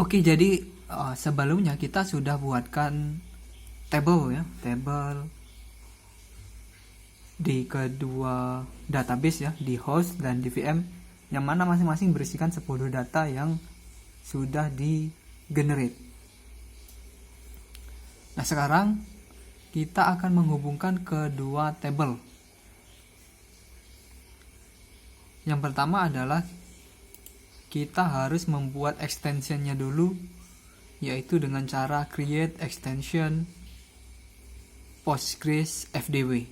Oke, jadi sebelumnya kita sudah buatkan table ya, table di kedua database ya, di host dan di VM, yang mana masing-masing berisikan 10 data yang sudah di generate. Nah, sekarang kita akan menghubungkan kedua table. Yang pertama adalah kita harus membuat extensionnya dulu, yaitu dengan cara create extension Postgres FDW.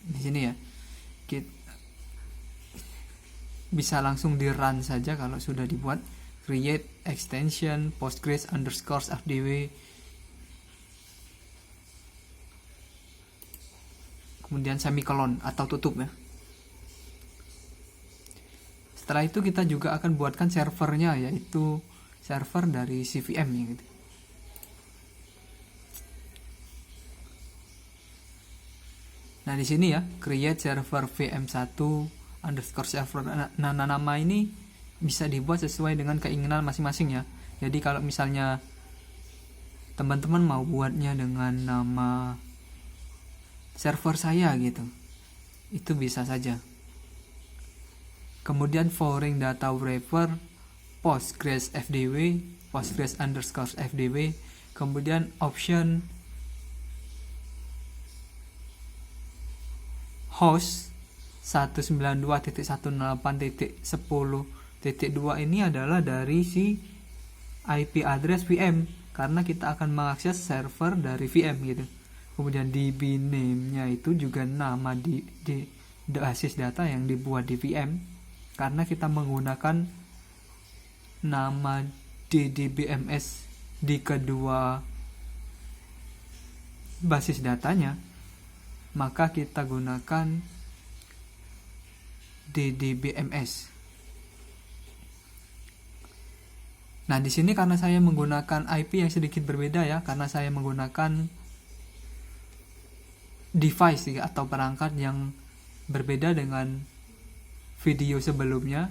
Di sini ya, kita bisa langsung di run saja kalau sudah dibuat. Create extension Postgres _FDW, kemudian semikolon atau tutup ya. Setelah itu kita juga akan buatkan servernya, yaitu server dari CVM ya gitu. Nah, di sini ya, create server VM1_server. Nah, nama ini bisa dibuat sesuai dengan keinginan masing-masing ya. Jadi kalau misalnya teman-teman mau buatnya dengan nama server saya gitu, itu bisa saja. Kemudian foreign data wrapper Postgres FDW, Postgres _FDW, kemudian option host 192.168.10.2 ini adalah dari si IP address VM, karena kita akan mengakses server dari VM gitu. Kemudian DB name-nya itu juga nama di basis data yang dibuat di VM, karena kita menggunakan nama DDBMS di kedua basis datanya, maka kita gunakan DDBMS. Nah, di sini karena saya menggunakan IP yang sedikit berbeda ya, karena saya menggunakan device atau perangkat yang berbeda dengan video sebelumnya.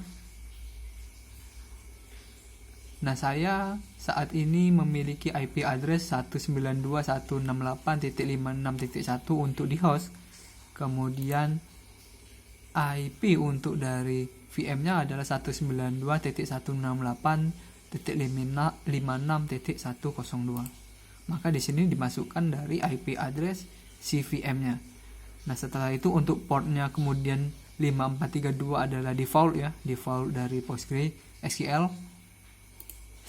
Nah, saya saat ini memiliki IP address 192.168.56.1 untuk di host. Kemudian IP untuk dari VM-nya adalah 192.168.56.102. Maka di sini dimasukkan dari IP address si VM-nya. Nah, setelah itu untuk portnya kemudian 5432 adalah default ya, default dari PostgreSQL.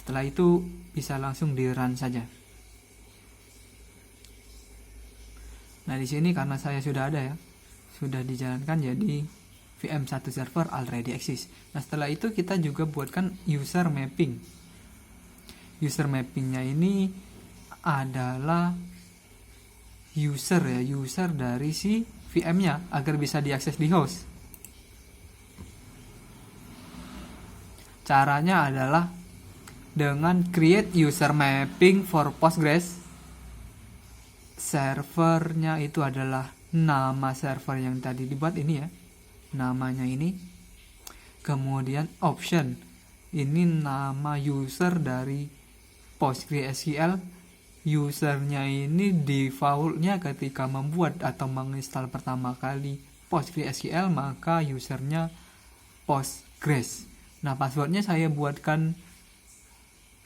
Setelah itu bisa langsung di run saja. Nah, di sini karena saya sudah ada ya, sudah dijalankan, jadi VM1 server already exist. Nah, setelah itu kita juga buatkan user mapping. User mappingnya ini adalah user ya, user dari si VM-nya agar bisa diakses di host. Caranya adalah dengan create user mapping for Postgres. Servernya itu adalah nama server yang tadi dibuat ini ya, namanya ini. Kemudian option, ini nama user dari PostgreSQL. Usernya ini defaultnya ketika membuat atau menginstal pertama kali PostgreSQL, maka usernya Postgres. Nah, passwordnya saya buatkan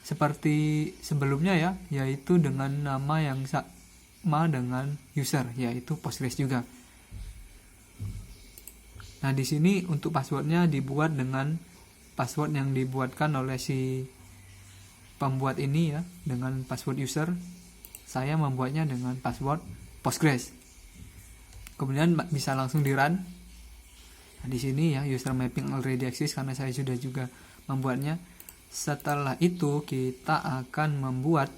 seperti sebelumnya ya, yaitu dengan nama yang sama dengan user, yaitu Postgres juga. Nah, di sini untuk passwordnya dibuat dengan password yang dibuatkan oleh si pembuat ini ya, dengan password user. Saya membuatnya dengan password Postgres. Kemudian bisa langsung di run. Nah, di sini ya, user mapping already exist karena saya sudah juga membuatnya. Setelah itu kita akan membuat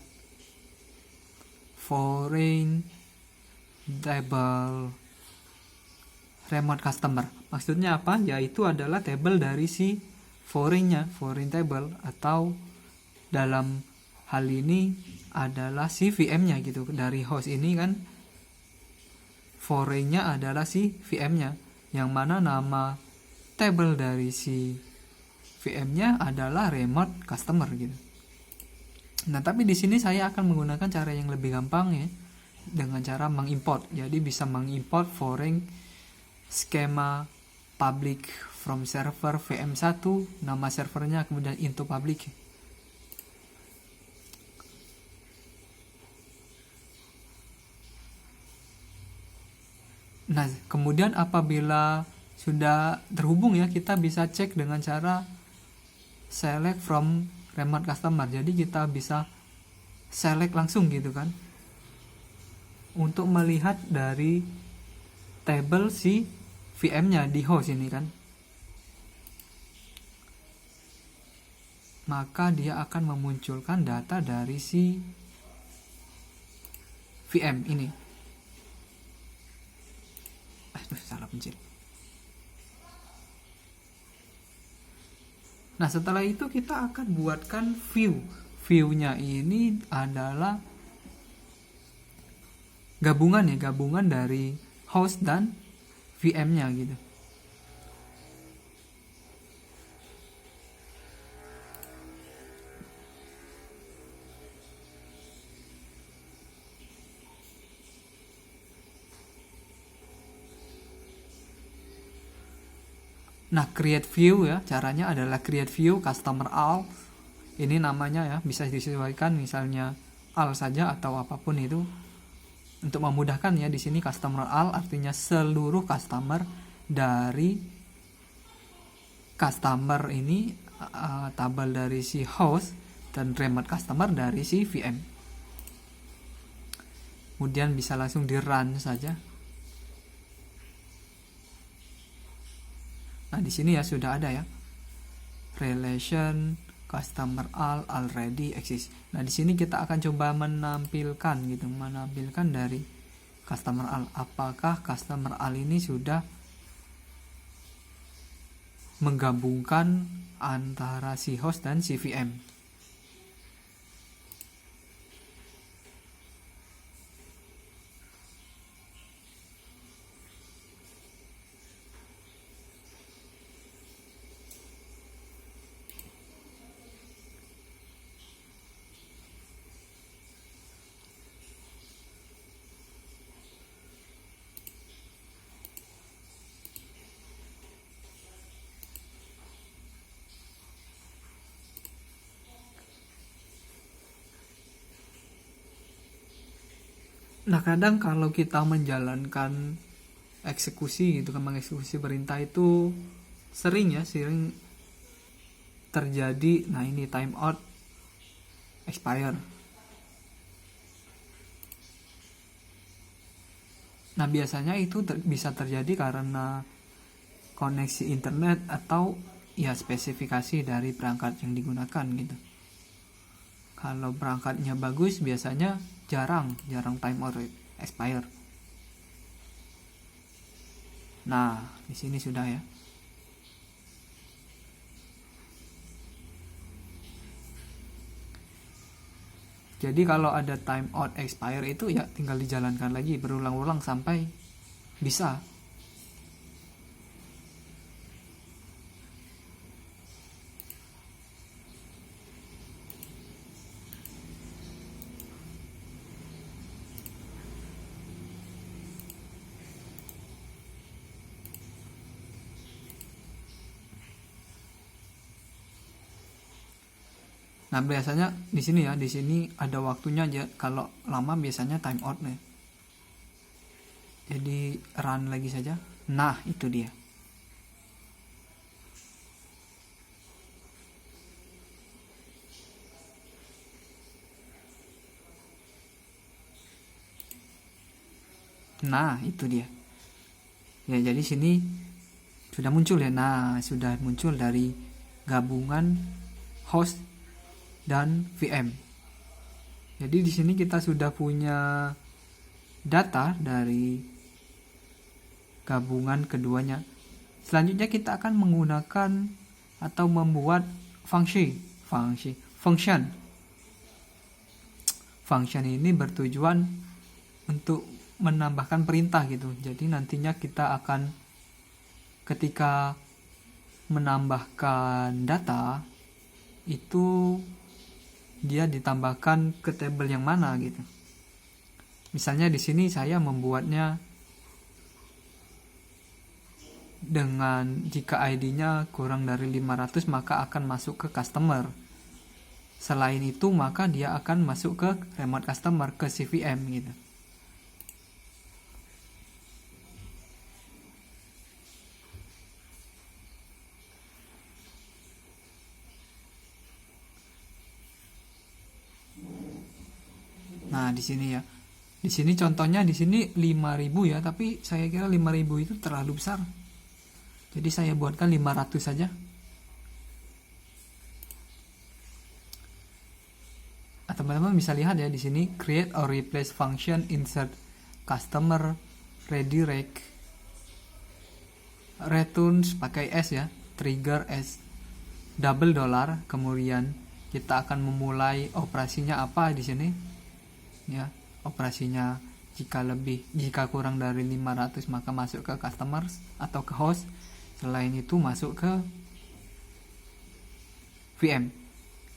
foreign table remote customer. Maksudnya apa? Yaitu adalah table dari si foreign-nya, foreign table, atau dalam hal ini adalah si VM-nya gitu. Dari host ini kan foreign-nya adalah si VM-nya, yang mana nama table dari si VM-nya adalah remote customer gitu. Nah, tapi di sini saya akan menggunakan cara yang lebih gampang ya, dengan cara mengimport. Jadi bisa mengimport foreign skema public from server VM1, nama servernya kemudian into public. Nah, kemudian apabila sudah terhubung ya, kita bisa cek dengan cara select from remote customer. Jadi kita bisa select langsung gitu kan, untuk melihat dari table si VM-nya di host ini kan. Maka dia akan memunculkan data dari si VM ini. Salah pencet. Nah, setelah itu kita akan buatkan view. View-nya ini adalah gabungan dari host dan VM-nya gitu. Nah, create view ya, caranya adalah create view customer all. Ini namanya ya, bisa disesuaikan misalnya all saja atau apapun itu. Untuk memudahkan ya, di sini customer all artinya seluruh customer dari customer ini, tabel dari si host, dan remote customer dari si VM. Kemudian bisa langsung di run saja. Nah, di sini ya sudah ada ya, relation customer all already exist. Nah, di sini kita akan coba menampilkan dari customer all. Apakah customer all ini sudah menggabungkan antara si host dan si VM? Nah, kadang kalau kita menjalankan eksekusi gitu kan, mengeksekusi perintah itu sering terjadi. Nah, ini timeout expire. Nah, biasanya itu bisa terjadi karena koneksi internet atau ya spesifikasi dari perangkat yang digunakan gitu. Kalau perangkatnya bagus, biasanya jarang timeout expire. Nah, di sini sudah ya. Jadi kalau ada timeout expire itu ya tinggal dijalankan lagi berulang-ulang sampai bisa. Nah, biasanya di sini ada waktunya aja. Kalau lama biasanya time out nih. Jadi run lagi saja. Nah, itu dia. Nah, itu dia. Ya, jadi sini sudah muncul ya. Nah, sudah muncul dari gabungan host dan VM. Jadi di sini kita sudah punya data dari gabungan keduanya. Selanjutnya kita akan menggunakan atau membuat function. Function ini bertujuan untuk menambahkan perintah gitu. Jadi nantinya kita akan ketika menambahkan data itu dia ditambahkan ke tabel yang mana gitu. Misalnya di sini saya membuatnya dengan jika ID-nya kurang dari 500 maka akan masuk ke customer. Selain itu maka dia akan masuk ke remote customer, ke CVM gitu. Nah, di sini ya. Di sini contohnya di sini 5.000 ya, tapi saya kira 5.000 itu terlalu besar. Jadi saya buatkan 500 saja. Teman-teman bisa lihat ya di sini create or replace function insert customer redirect returns pakai S ya, trigger S $, kemudian kita akan memulai operasinya apa di sini ya, operasinya jika kurang dari 500 maka masuk ke customers atau ke host, selain itu masuk ke VM.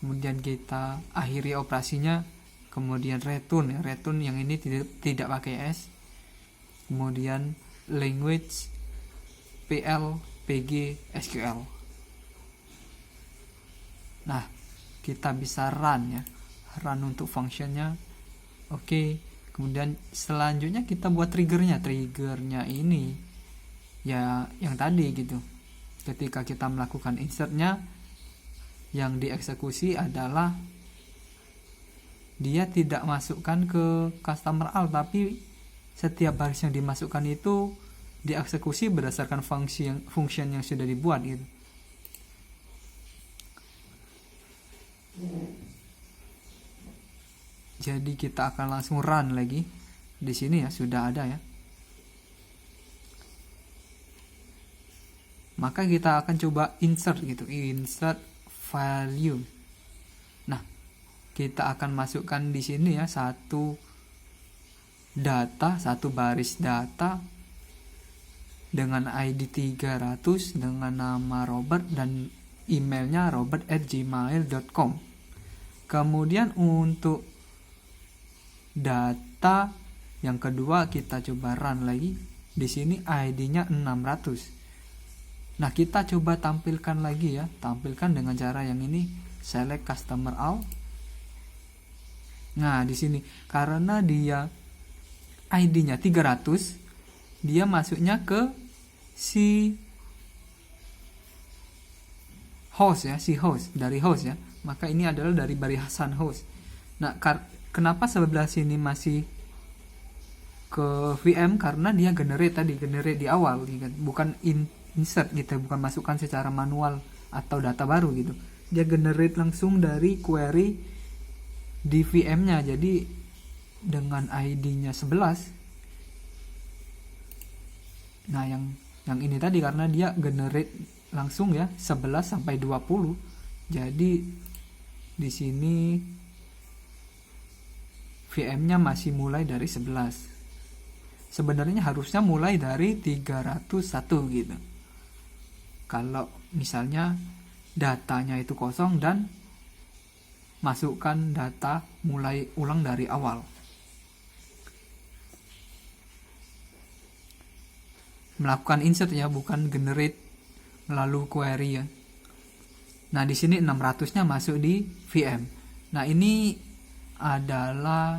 Kemudian kita akhiri operasinya, kemudian return ya, return yang ini tidak pakai S, kemudian language PL PG SQL. Nah, kita bisa run ya, run untuk functionnya. Oke, kemudian selanjutnya kita buat triggernya ini ya yang tadi gitu. Ketika kita melakukan insertnya, yang dieksekusi adalah dia tidak masukkan ke customer all, tapi setiap baris yang dimasukkan itu dieksekusi berdasarkan function yang sudah dibuat gitu. Jadi kita akan langsung run lagi. Di sini ya sudah ada ya. Maka kita akan coba insert gitu, insert value. Nah, kita akan masukkan di sini ya satu baris data dengan ID 300 dengan nama Robert dan emailnya robert@gmail.com. Kemudian untuk data yang kedua kita coba run lagi. Di sini ID-nya 600. Nah, kita coba tampilkan lagi ya, tampilkan dengan cara yang ini, select customer all. Nah, di sini karena dia ID-nya 300, dia masuknya ke si host ya, dari host ya. Maka ini adalah dari barisan host. Nah, kenapa sebelah sini masih ke VM? Karena dia generate di awal gitu, bukan insert gitu, bukan masukkan secara manual atau data baru gitu. Dia generate langsung dari query di VM-nya. Jadi dengan ID-nya 11. Nah, yang ini tadi karena dia generate langsung ya 11 sampai 20. Jadi di sini VM-nya masih mulai dari 11. Sebenarnya harusnya mulai dari 301 gitu. Kalau misalnya datanya itu kosong dan masukkan data mulai ulang dari awal. Melakukan insert ya, bukan generate melalui query ya. Nah, di sini 600-nya masuk di VM. Nah, ini adalah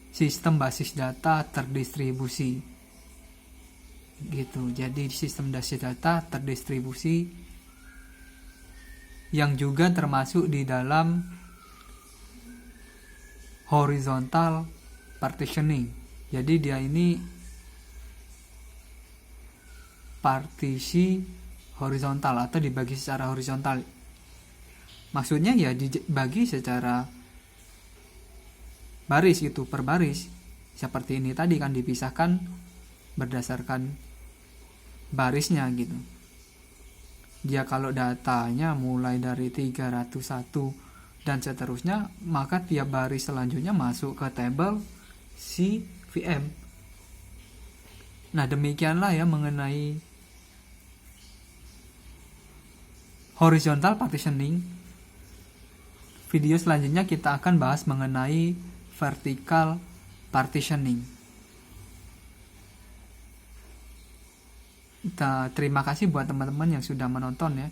sistem basis data terdistribusi. Gitu. Jadi sistem basis data terdistribusi yang juga termasuk di dalam horizontal partitioning. Jadi dia ini partisi horizontal atau dibagi secara horizontal. Maksudnya ya dibagi secara baris gitu, per baris. Seperti ini tadi kan dipisahkan berdasarkan barisnya gitu. Dia kalau datanya mulai dari 301 dan seterusnya, maka tiap baris selanjutnya masuk ke tabel si VM. Nah, demikianlah ya mengenai horizontal partitioning. Video selanjutnya kita akan bahas mengenai vertical partitioning. Terima kasih buat teman-teman yang sudah menonton ya.